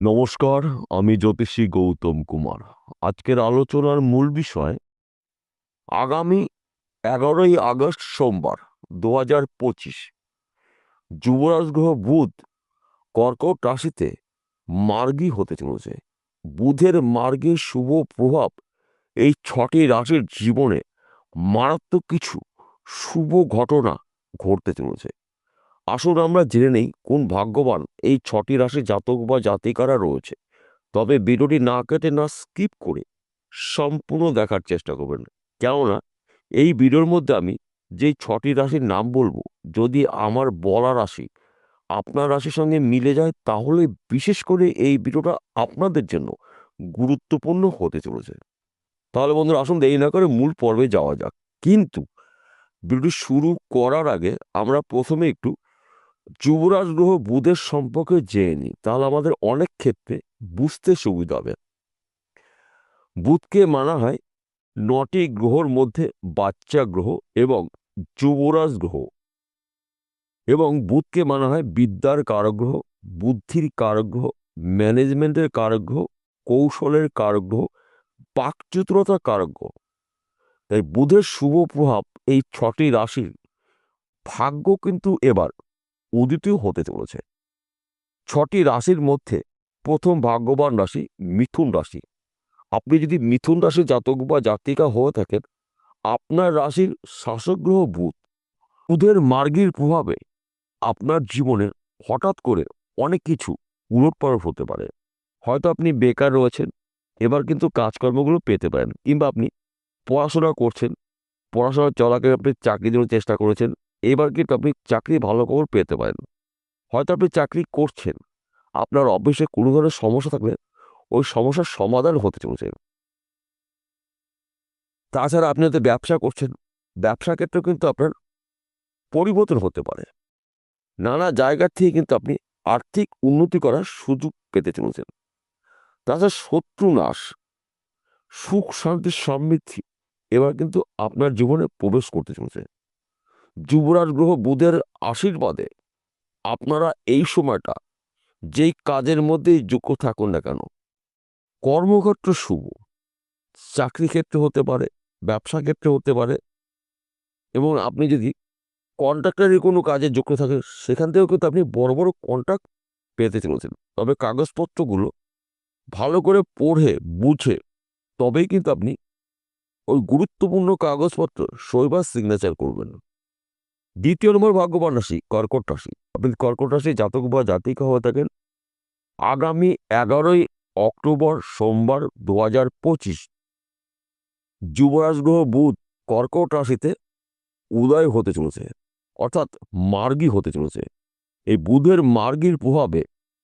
নমস্কার, আমি জ্যোতিষী গৌতম কুমার। আজকের আলোচনার মূল বিষয় আগামী 11ই আগস্ট সোমবার 2025 যুবরাজ গ্রহ বুধ কর্কট রাশিতে মার্গী হতে চলেছে। বুধের মার্গের শুভ প্রভাব এই 6টি রাশির জীবনে মারাত্মক কিছু শুভ ঘটনা ঘটতে চলেছে। আসুন আমরা জেনে নেই কোন ভাগ্যবান এই 6টি রাশির জাতক বা জাতিকারা রয়েছে। তবে ভিডিওটি না কেটে না স্কিপ করে সম্পূর্ণ দেখার চেষ্টা করবেন, কেননা এই ভিডিওর মধ্যে আমি যেই 6টি রাশির নাম বলবো, যদি আমার বলা রাশি আপনার রাশির সঙ্গে মিলে যায় তাহলে বিশেষ করে এই ভিডিওটা আপনাদের জন্য গুরুত্বপূর্ণ হতে চলেছে। তাহলে বন্ধুরা, আসুন দেরি না করে মূল পর্বে যাওয়া যাক। কিন্তু ভিডিওটি শুরু করার আগে আমরা প্রথমে একটু যুবরাজ গ্রহ বুধের সম্পর্কে জেনে নিই, তাহলে আমাদের অনেক ক্ষেত্রে বুঝতে সুবিধা হবে। বুধকে মানা হয় 9টি গ্রহর মধ্যে বাচ্চা গ্রহ এবং যুবরাজ গ্রহ, এবং বুধকে মানা হয় বিদ্যার কারক গ্রহ, বুদ্ধির কারক গ্রহ, ম্যানেজমেন্টের কারক গ্রহ, কৌশলের কারক গ্রহ, বাকচতুরতার কারক গ্রহ। তাই বুধের শুভ প্রভাব এই 6টি রাশির ভাগ্য কিন্তু এবার উদিত হতে চলেছে। 6টি রাশির মধ্যে প্রথম ভাগ্যবান রাশি মিথুন রাশি। আপনি যদি মিথুন রাশির জাতক বা জাতিকা হয়ে থাকেন, আপনার রাশির শাসক গ্রহ বুধ, বুধের মার্গীর প্রভাবে আপনার জীবনে হঠাৎ করে অনেক কিছু উলটপালট হতে পারে। হয়তো আপনি বেকার রয়েছেন, এবার কিন্তু কাজকর্মগুলো পেতে পারেন, কিংবা আপনি পড়াশোনা করছেন, পড়াশোনা চলাকালীন আপনি চাকরির জন্য চেষ্টা করেছেন, এবার কিন্তু আপনি চাকরি ভালো খবর পেতে পারেন। হয়তো আপনি চাকরি করছেন, আপনার অফিসে কোনো ধরনের সমস্যা থাকলে ওই সমস্যার সমাধান হতে চলেছে। তাছাড়া আপনি হয়তো ব্যবসা করছেন, ব্যবসা ক্ষেত্রেও কিন্তু আপনার পরিবর্তন হতে পারে। নানা জায়গা থেকে কিন্তু আপনি আর্থিক উন্নতি করার সুযোগ পেতে চলেছেন। তাছাড়া শত্রু নাশ, সুখ শান্তির সমৃদ্ধি এবার কিন্তু আপনার জীবনে প্রবেশ করতে চলেছে। যুবরাজ গ্রহ বুধের আশীর্বাদে আপনারা এই সময়টা যেই কাজের মধ্যেই যুক্ত থাকুন না কেন, কর্মক্ষেত্র শুভ, চাকরি ক্ষেত্রে হতে পারে, ব্যবসা ক্ষেত্রে হতে পারে, এবং আপনি যদি কন্ট্রাক্টারি কোনো কাজে যুক্ত থাকেন সেখান থেকেও কিন্তু আপনি বড় বড় কন্ট্রাক্ট পেতে চলেছেন। তবে কাগজপত্রগুলো ভালো করে পড়ে বুঝে তবেই কিন্তু আপনি ওই গুরুত্বপূর্ণ কাগজপত্র সই বা সিগনেচার করবেন। দ্বিতীয় নম্বর ভাগ্যবান রাশি কর্কট রাশি। আপনি কর্কট রাশি জাতক বা জাতিকা হয়ে থাকেন, আগামী 11ই অক্টোবর সোমবার 2025 যুবরাজ গ্রহ বুধ কর্কট রাশিতে উদয় হতে চলেছে, অর্থাৎ মার্গী হতে চলেছে। এই বুধের মার্গীর প্রভাবে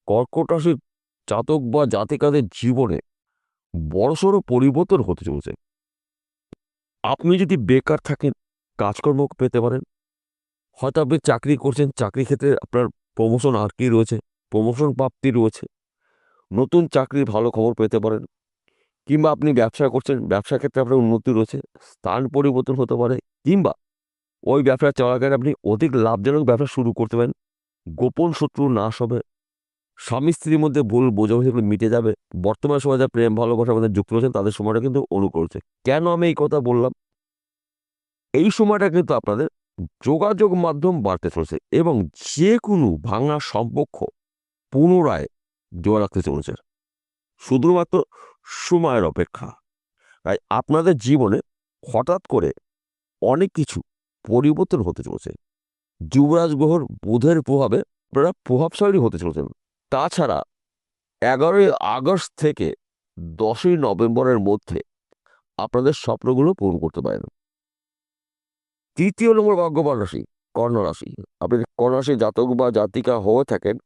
কর্কট রাশির জাতক বা জাতিকাদের জীবনে বড়সড় পরিবর্তন হতে চলেছে। আপনি যদি বেকার থাকেন, কাজকর্ম পেতে পারেন। হয়তো আপনি চাকরি করছেন, চাকরি ক্ষেত্রে আপনার প্রমোশন আর কি রয়েছে, প্রমোশন প্রাপ্তি রয়েছে, নতুন চাকরির ভালো খবর পেতে পারেন। কিংবা আপনি ব্যবসা করছেন, ব্যবসা ক্ষেত্রে আপনার উন্নতি রয়েছে, স্থান পরিবর্তন হতে পারে, কিংবা ওই ব্যবসা চলাকালীন আপনি অধিক লাভজনক ব্যবসা শুরু করতে পারেন। গোপন শত্রু নাশ হবে, স্বামী স্ত্রীর মধ্যে ভুল বোঝাবুঝিগুলো মিটে যাবে। বর্তমান সময়ে যা প্রেম ভালোবাসার মধ্যে যুক্ত রয়েছেন তাদের সময়টা কিন্তু অনুকূল হচ্ছে। কেন আমি এই কথা বললাম? এই সময়টা কিন্তু আপনাদের যোগাযোগ মাধ্যম বাড়তে চলেছে এবং যে কোনো ভাঙা সম্পর্ক পুনরায় জোড়া রাখতে চলেছে, শুধুমাত্র সময়ের অপেক্ষা। তাই আপনাদের জীবনে হঠাৎ করে অনেক কিছু পরিবর্তন হতে চলেছে। যুবরাজ গ্রহর বুধের প্রভাবে আপনারা প্রভাবশালী হতে চলেছেন। তাছাড়া 11ই আগস্ট থেকে 10ই নভেম্বরের মধ্যে আপনাদের স্বপ্নগুলো পূরণ করতে পারেন। তৃতীয় নম্বর ভাগ্যবান রাশি কন্যা রাশি। আপনি কন্যা রাশির জাতক বা জাতিকা হয়ে থাকেন,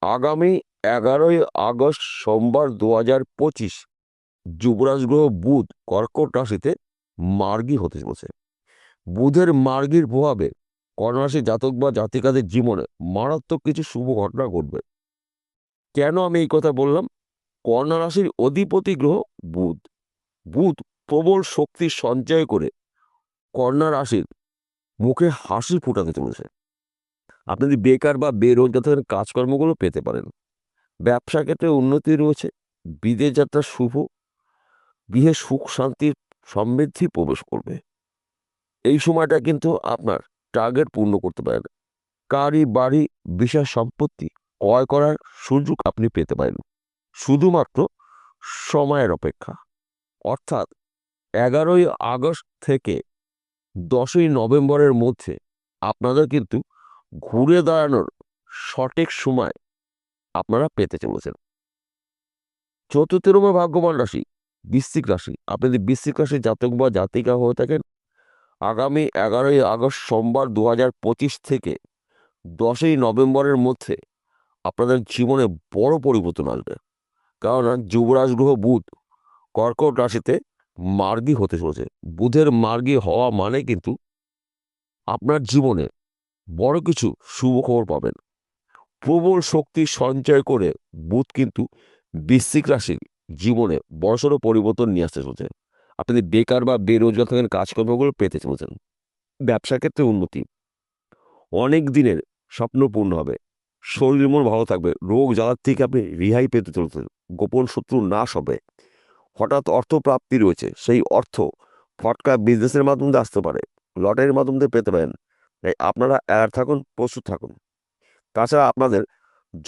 আগামী 11ই আগস্ট সোমবার 2025 যুবরাজ গ্রহ বুধ কর্কট রাশিতে মার্গী হতে চলেছে। বুধের মার্গীর প্রভাবে কন্যা রাশির জাতক বা জাতিকাদের জীবনে মারাত্মক কিছু শুভ ঘটনা ঘটবে। কেন আমি এই কথা বললাম? কন্যা রাশির অধিপতি গ্রহ বুধ। বুধ প্রবল শক্তি সঞ্চয় করে কন্যা রাশির মুখে হাসি ফোটাতে চলেছে। আপনি যদি বেকার বা বেরোজগার থাকেন, কাজকর্মগুলো পেতে পারেন। ব্যবসা ক্ষেত্রে উন্নতি রয়েছে, বিদেশ যাত্রা শুভ, গৃহে সুখ শান্তির সমৃদ্ধি প্রবেশ করবে। এই সময়টা কিন্তু আপনার টার্গেট পূর্ণ করতে পারেন। গাড়ি বাড়ি বিশেষ সম্পত্তি ক্রয় করার সুযোগ আপনি পেতে পারেন, শুধুমাত্র সময়ের অপেক্ষা। অর্থাৎ 11ই আগস্ট থেকে 10ই নভেম্বরের মধ্যে আপনাদের কিন্তু ঘুরে দাঁড়ানোর সঠিক সময় আপনারা পেতে চলেছেন। চতুর্থ নম্বর ভাগ্যবান রাশি বৃশ্চিক রাশি। আপনি যদি বৃশ্চিক রাশি জাতক বা জাতিকা হয়ে থাকেন, আগামী 11ই আগস্ট সোমবার 2025 থেকে 10ই নভেম্বরের মধ্যে আপনাদের জীবনে বড় পরিবর্তন আসবে। কারণ যুবরাজ গ্রহ বুধ কর্কট রাশিতে মার্গী হতে চলেছে। বুধের মার্গী হওয়া মানে কিন্তু আপনার জীবনে বড় কিছু শুভ খবর পাবেন। প্রবল শক্তি সঞ্চয় করে বুধ কিন্তু বৃশ্চিক রাশির জীবনে বড়সড় পরিবর্তন নিয়ে আসতে চলেছে। আপনি যদি বেকার বা বেরোজগার থাকেন, কাজকর্মগুলো পেতে চলেছেন। ব্যবসা ক্ষেত্রে উন্নতি, অনেক দিনের স্বপ্ন পূর্ণ হবে, শরীর মন ভালো থাকবে, রোগ জ্বালার থেকে আপনি রেহাই পেতে চলেছেন, গোপন শত্রু নাশ হবে, হঠাৎ অর্থ প্রাপ্তি রয়েছে, সেই অর্থ ফটকা বিজনেসের মাধ্যমে আসতে পারে, লটারির মাধ্যমে পেতে পারেন। তাই আপনারা অ্যালার্ট থাকুন, প্রস্তুত থাকুন। তাছাড়া আপনাদের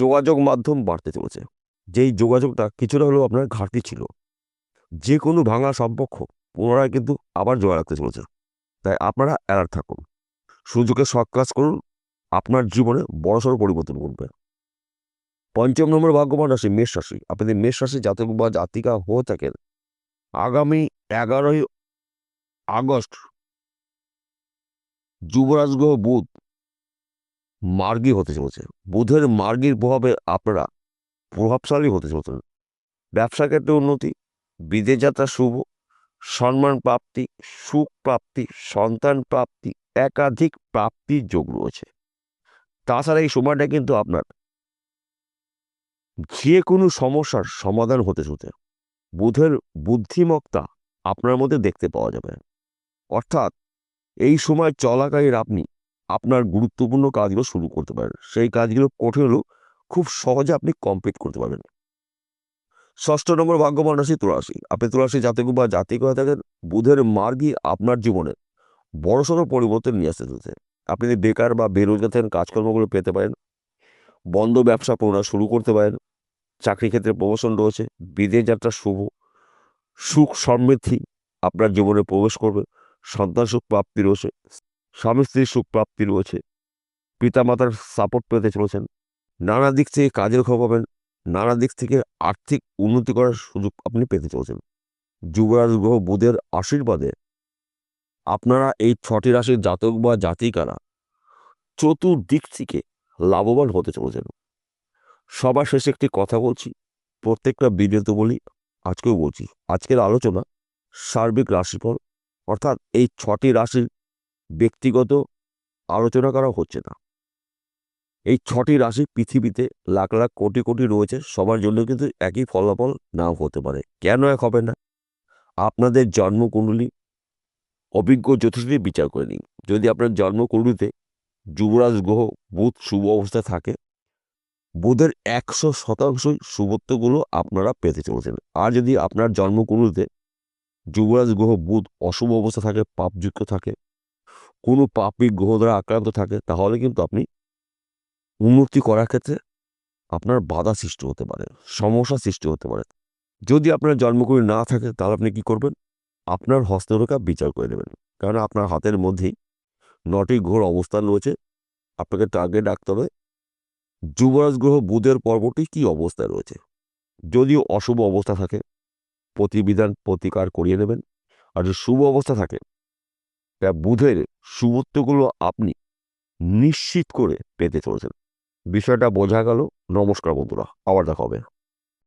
যোগাযোগ মাধ্যম বাড়তে চলেছে, যেই যোগাযোগটা কিছুটা হলেও আপনার ঘাটতি ছিল, যে কোনো ভাঙা সম্পর্ক পুনরায় কিন্তু আবার জোড়া রাখতে চলেছে। তাই আপনারা অ্যালার্ট থাকুন, সুযোগে সৎ কাজ করুন, আপনার জীবনে বড়সড় পরিবর্তন করবে। পঞ্চম নম্বর ভাগ্যবান রাশি মেষ রাশি। আপনি যদি মেষ রাশি জাতক বা জাতিকা হয়ে থাকেন, আগামী 11ই আগস্ট যুবরাজ গ্রহ বুধ মার্গী হতে চলেছে। বুধের মার্গীর প্রভাবে আপনারা প্রভাবশালী হতে চলেছেন। ব্যবসা ক্ষেত্রে উন্নতি, বিদেশ যাত্রা শুভ, সম্মান প্রাপ্তি, সুখ প্রাপ্তি, সন্তান প্রাপ্তি, একাধিক প্রাপ্তির যোগ রয়েছে। তাছাড়া এই সময়টা কিন্তু আপনার যে কোনো সমস্যার সমাধান হতে চলেছে। বুধের বুদ্ধিমত্তা আপনার মধ্যে দেখতে পাওয়া যাবে। অর্থাৎ এই সময় চলাকালীন আপনি আপনার গুরুত্বপূর্ণ কাজগুলো শুরু করতে পারেন। সেই কাজগুলো কঠিন হলেও খুব সহজে আপনি কমপ্লিট করতে পারবেন। ষষ্ঠ নম্বর ভাগ্যবান রাশি তুলারাশি। আপনি তুলারাশি জাতক বা জাতিক হয়ে থাকেন, বুধের মার্গই আপনার জীবনে বড়সড় পরিবর্তন নিয়ে আসতে চলেছে। আপনি যদি বেকার বা বেরোজগার থাকেন, কাজকর্মগুলো পেতে পারেন, বন্ধ ব্যবসা পুনরায় শুরু করতে পারেন, চাকরি ক্ষেত্রে প্রমোশন রয়েছে, বিদেশ যাত্রা শুভ, সুখ সমৃদ্ধি আপনার জীবনে প্রবেশ করবে, সন্তান সুখ প্রাপ্তি রয়েছে, স্বামী স্ত্রীর সুখ প্রাপ্তি রয়েছে, পিতামাতার সাপোর্ট পেতে চলেছেন, নানা দিক থেকে কাজের খবর পাবেন, নানা দিক থেকে আর্থিক উন্নতি করার সুযোগ আপনি পেতে চলেছেন। যুবরাজ গ্রহ বুধের আশীর্বাদে আপনারা এই 6টি রাশির জাতক বা জাতিকারা চতুর্দিক থেকে লাভবান হতে চলেছেন। সবার শেষে একটি কথা বলছি, প্রত্যেকটা ভিডিওতে বলি, আজকেও বলছি, আজকের আলোচনা সার্বিক রাশিফল, অর্থাৎ এই 6টি রাশির ব্যক্তিগত আলোচনা করা হচ্ছে না। এই 6টি রাশি পৃথিবীতে লাখ লাখ কোটি কোটি রয়েছে, সবার জন্য কিন্তু একই ফলাফল নাও হতে পারে। কেন এক হবে না? আপনাদের জন্মকুণ্ডলী অভিজ্ঞ জ্যোতিষীদের বিচার করে নিন। যদি আপনার জন্মকুণ্ডলীতে যুবরাজ গ্রহ বুধ শুভ অবস্থায় থাকে, বুধের 100% শুভত্বগুলো আপনারা পেতে চলেছেন। আর যদি আপনার জন্মকুণ্ডলীতে যুবরাজ গ্রহ বুধ অশুভ অবস্থা থাকে, পাপযুক্ত থাকে, কোনো পাপী গ্রহ দ্বারা আক্রান্ত থাকে, তাহলে কিন্তু আপনি উন্নতি করার ক্ষেত্রে আপনার বাধা সৃষ্টি হতে পারে, সমস্যা সৃষ্টি হতে পারে। যদি আপনার জন্মকুণ্ডলী না থাকে, তাহলে আপনি কি করবেন? আপনার হস্তরেখা বিচার করে নেবেন, কারণ আপনার হাতের মধ্যেই 9টি গ্রহর অবস্থান রয়েছে। আপনাকে টার্গেট রাখতে হবে যুবরাজ গ্রহ বুধের পর্বটি কি অবস্থায় রয়েছে। যদিও অশুভ অবস্থা থাকে, প্রতিবিধান প্রতিকার করিয়ে নেবেন। আর যদি শুভ অবস্থা থাকে, তা বুধের শুভত্বগুলো আপনি নিশ্চিত করে পেতে চলেছেন। বিষয়টা বোঝা গেল। নমস্কার বন্ধুরা, আবার দেখা হবে।